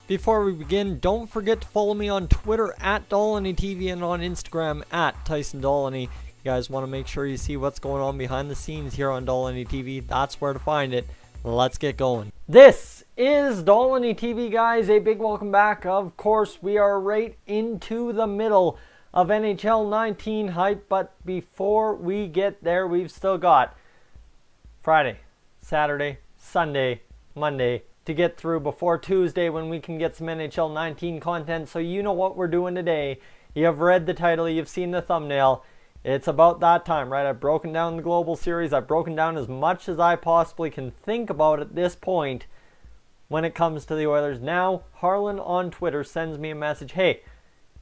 Before we begin, don't forget to follow me on Twitter at DolanyTV and on Instagram at TysonDolany. You guys want to make sure you see what's going on behind the scenes here on DolanyTV. That's where to find it. Let's get going. This is DolanyTV, guys. A big welcome back. Of course, we are right into the middle of NHL 19 hype, but before we get there, we've still got Friday, Saturday, Sunday, Monday to get through before Tuesday when we can get some NHL 19 content. So you know what we're doing today. You have read the title, you've seen the thumbnail. It's about that time, right? I've broken down the global series. I've broken down as much as I possibly can think about at this point when it comes to the Oilers. Now, Harlan on Twitter sends me a message. Hey,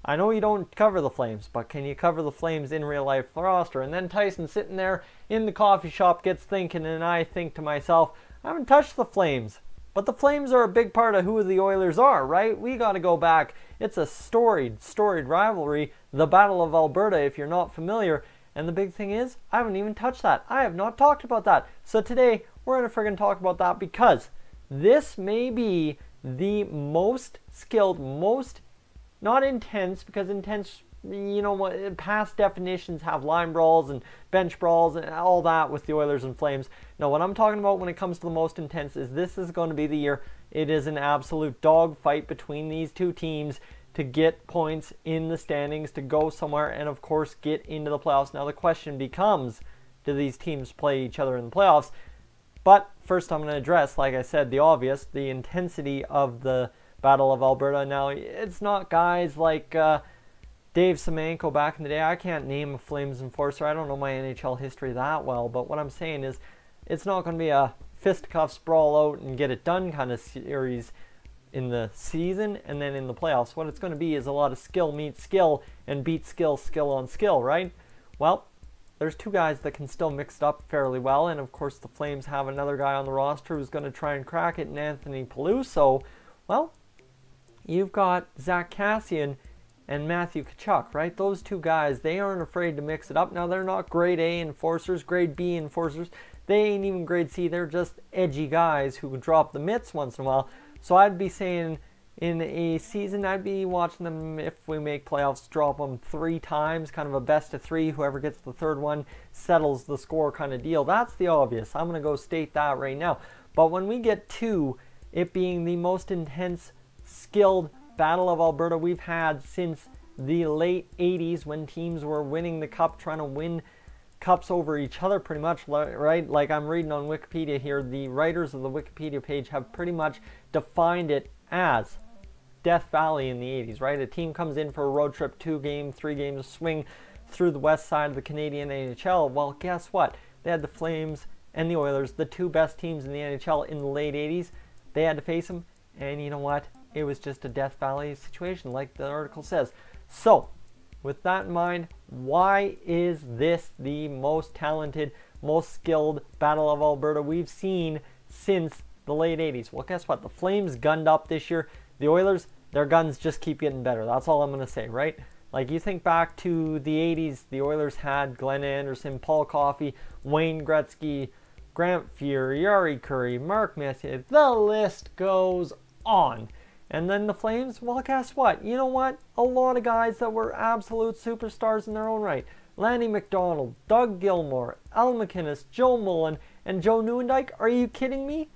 I know you don't cover the Flames, but can you cover the Flames in real life roster? And then Tyson sitting there in the coffee shop gets thinking, and I think to myself, I haven't touched the Flames. But the Flames are a big part of who the Oilers are, right? We got to go back. It's a storied rivalry, the Battle of Alberta, if you're not familiar. And the big thing is, I haven't even touched that. I have not talked about that. So today, we're going to friggin' talk about that because this may be the most skilled, most, not intense, because intense, you know, past definitions have line brawls and bench brawls and all that with the Oilers and Flames. Now, what I'm talking about when it comes to the most intense is this is going to be the year. It is an absolute dogfight between these two teams to get points in the standings, to go somewhere, and of course get into the playoffs. Now, the question becomes, do these teams play each other in the playoffs? But first, I'm going to address, like I said, the obvious, the intensity of the Battle of Alberta. Now, it's not guys like Dave Semenko back in the day. I can't name a Flames enforcer. I don't know my NHL history that well, but what I'm saying is it's not going to be a fisticuffs brawl out and get it done kind of series in the season and then in the playoffs. What it's going to be is a lot of skill meets skill and beat skill, skill on skill, right? Well, there's two guys that can still mix it up fairly well, and of course the Flames have another guy on the roster who's going to try and crack it in Anthony Peluso. Well, you've got Zach Kassian and Matthew Tkachuk, right? Those two guys, they aren't afraid to mix it up. Now, they're not grade A enforcers, grade B enforcers. They ain't even grade C. They're just edgy guys who drop the mitts once in a while. So I'd be saying in a season, I'd be watching them, if we make playoffs, drop them 3 times, kind of a best of 3. Whoever gets the third one settles the score kind of deal. That's the obvious. I'm going to go state that right now. But when we get to it being the most intense, skilled Battle of Alberta we've had since the late 80s, when teams were winning the cup, trying to win cups over each other pretty much, right? Like I'm reading on Wikipedia here, the writers of the Wikipedia page have pretty much defined it as Death Valley in the 80s, right? A team comes in for a road trip, 2-game, 3-game swing through the west side of the Canadian NHL. Well, guess what? They had the Flames and the Oilers, the two best teams in the NHL in the late 80s. They had to face them, and you know what? It was just a Death Valley situation, like the article says. So, with that in mind, why is this the most talented, most skilled Battle of Alberta we've seen since the late 80s? Well, guess what? The Flames gunned up this year. The Oilers, their guns just keep getting better. That's all I'm going to say, right? Like, you think back to the 80s, the Oilers had Glenn Anderson, Paul Coffey, Wayne Gretzky, Grant Fuhr, Yari Curry, Mark Messier. The list goes on. And then the Flames, well, guess what? You know what? A lot of guys that were absolute superstars in their own right. Lanny McDonald, Doug Gilmour, Al McInnes, Joe Mullen, and Joe Nieuwendyk. Are you kidding me?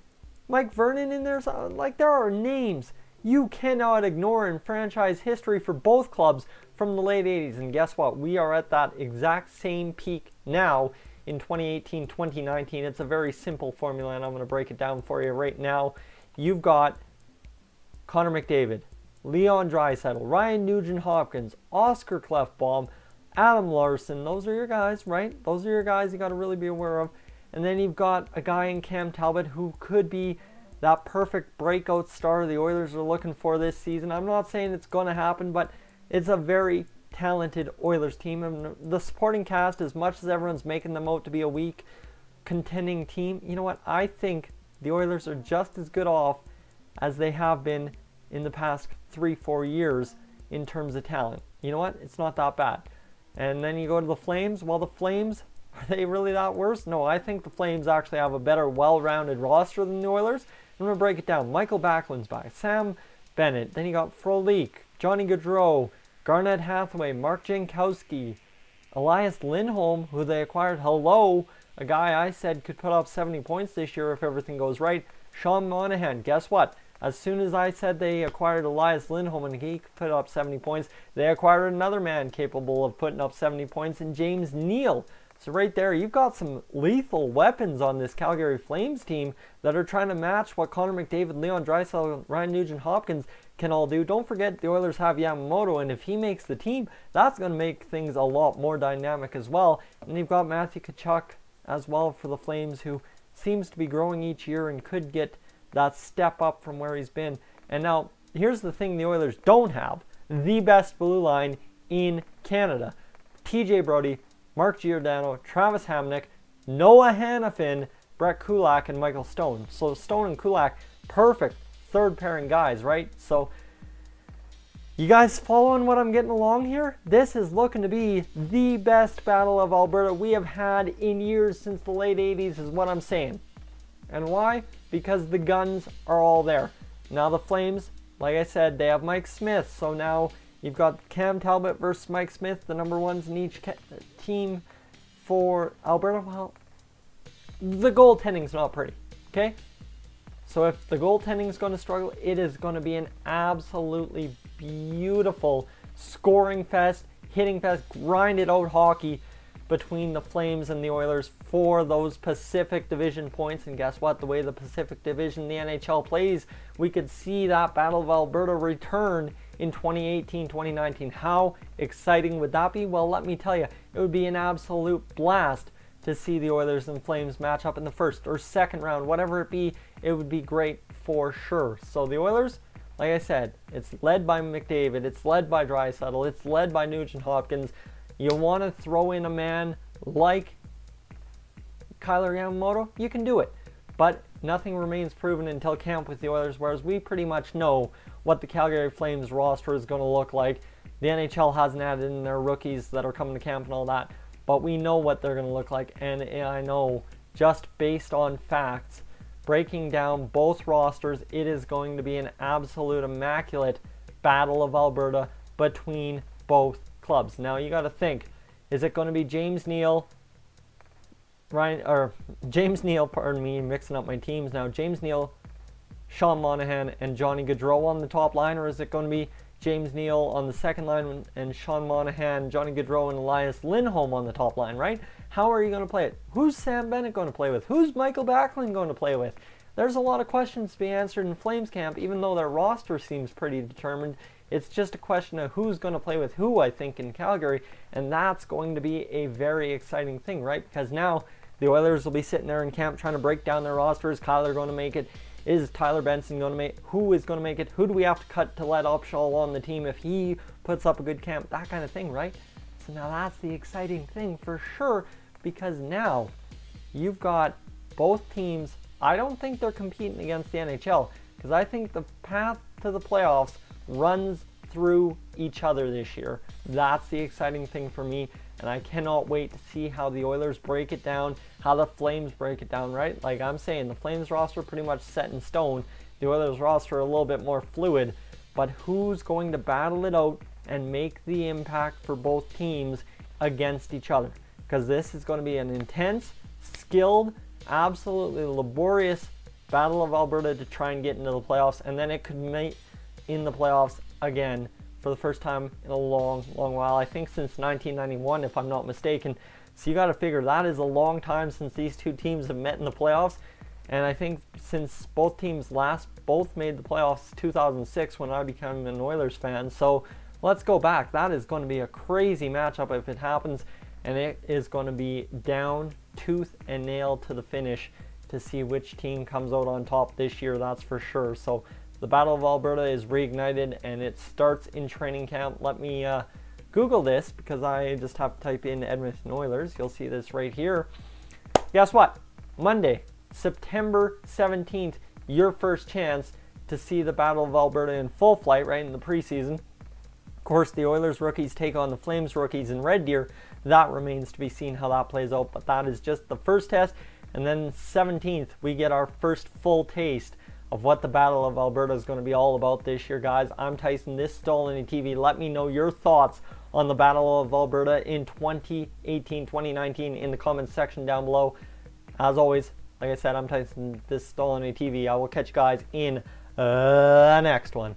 Mike Vernon in there? Like, there are names you cannot ignore in franchise history for both clubs from the late 80s. And guess what? We are at that exact same peak now in 2018-2019. It's a very simple formula, and I'm going to break it down for you right now. You've got Connor McDavid, Leon Draisaitl, Ryan Nugent-Hopkins, Oscar Klefbom, Adam Larson. Those are your guys, right? Those are your guys you got to really be aware of. And then you've got a guy in Cam Talbot who could be that perfect breakout star the Oilers are looking for this season. I'm not saying it's going to happen, but it's a very talented Oilers team. And the supporting cast, as much as everyone's making them out to be a weak contending team, you know what? I think the Oilers are just as good off as they have been in the past 3-4 years in terms of talent. You know what? It's not that bad. And then you go to the Flames. Well, the Flames, are they really that worse? No, I think the Flames actually have a better, well-rounded roster than the Oilers. I'm going to break it down. Michael Backlund's back. Sam Bennett. Then you got Frolik, Johnny Gaudreau, Garnett Hathaway, Mark Jankowski, Elias Lindholm, who they acquired. Hello, a guy I said could put up 70 points this year if everything goes right. Sean Monahan. Guess what? As soon as I said they acquired Elias Lindholm and he could put up 70 points, they acquired another man capable of putting up 70 points in James Neal. So right there, you've got some lethal weapons on this Calgary Flames team that are trying to match what Connor McDavid, Leon Draisaitl, Ryan Nugent-Hopkins can all do. Don't forget the Oilers have Yamamoto, and if he makes the team, that's going to make things a lot more dynamic as well. And you've got Matthew Tkachuk as well for the Flames, who seems to be growing each year and could get that step up from where he's been. And now, here's the thing the Oilers don't have. The best blue line in Canada. TJ Brodie, Mark Giordano, Travis Hamonic, Noah Hanifin, Brett Kulak, and Michael Stone. So Stone and Kulak, perfect third pairing guys, right? So you guys following what I'm getting along here? This is looking to be the best Battle of Alberta we have had in years since the late 80s is what I'm saying. And why? Because the guns are all there. Now the Flames, like I said, they have Mike Smith. So now you've got Cam Talbot versus Mike Smith, the number ones in each team for Alberta. Well, the goaltending's not pretty, okay? So if the goaltending's going to struggle, it is going to be an absolutely beautiful scoring fest, hitting fest, grinded out hockey between the Flames and the Oilers for those Pacific Division points. And guess what? The way the Pacific Division, the NHL plays, we could see that Battle of Alberta return in 2018, 2019. How exciting would that be? Well, let me tell you, it would be an absolute blast to see the Oilers and Flames match up in the first or second round, whatever it be. It would be great for sure. So the Oilers, like I said, it's led by McDavid, it's led by Draisaitl, it's led by Nugent-Hopkins. You want to throw in a man like Kyler Yamamoto? You can do it. But nothing remains proven until camp with the Oilers, whereas we pretty much know what the Calgary Flames roster is going to look like. The NHL hasn't added in their rookies that are coming to camp and all that, but we know what they're going to look like. And I know, just based on facts, breaking down both rosters, it is going to be an absolute immaculate Battle of Alberta between both clubs. Now you got to think, is it going to be James Neal, pardon me, mixing up my teams now, James Neal, Sean Monahan, and Johnny Gaudreau on the top line, or is it going to be James Neal on the second line and Sean Monahan, Johnny Gaudreau, and Elias Lindholm on the top line, right? How are you going to play it? Who's Sam Bennett going to play with? Who's Michael Backlund going to play with? There's a lot of questions to be answered in Flames camp, even though their roster seems pretty determined. It's just a question of who's going to play with who, I think, in Calgary, and that's going to be a very exciting thing, right? Because now the Oilers will be sitting there in camp trying to break down their roster. Is Kyler going to make it? Is Tyler Benson going to make it? Who is going to make it? Who do we have to cut to let Upshaw on the team if he puts up a good camp? That kind of thing, right? So now that's the exciting thing for sure, because now you've got both teams. I don't think they're competing against the NHL, because I think the path to the playoffs runs through each other this year. That's the exciting thing for me, and I cannot wait to see how the Oilers break it down, how the Flames break it down, right? Like I'm saying, the Flames roster pretty much set in stone. The Oilers roster a little bit more fluid, but who's going to battle it out and make the impact for both teams against each other? Because this is going to be an intense, skilled, absolutely laborious Battle of Alberta to try and get into the playoffs, and then it could meet in the playoffs again for the first time in a long while. I think since 1991, if I'm not mistaken. So you got to figure that is a long time since these two teams have met in the playoffs. And I think since both teams both made the playoffs 2006 when I became an Oilers fan. So let's go back. That is going to be a crazy matchup if it happens. And it is going to be down tooth and nail to the finish to see which team comes out on top this year. That's for sure. So the Battle of Alberta is reignited and it starts in training camp. Let me Google this because I just have to type in Edmonton Oilers. You'll see this right here. Guess what? Monday, September 17th, your first chance to see the Battle of Alberta in full flight, right in the preseason. Of course, the Oilers rookies take on the Flames rookies in Red Deer. That remains to be seen how that plays out, but that is just the first test. And then 17th, we get our first full taste of what the Battle of Alberta is going to be all about this year, guys. I'm Tyson. This is Dolany TV. Let me know your thoughts on the Battle of Alberta in 2018-2019 in the comments section down below. As always, like I said, I'm Tyson. This is Dolany TV. I will catch you guys in the next one.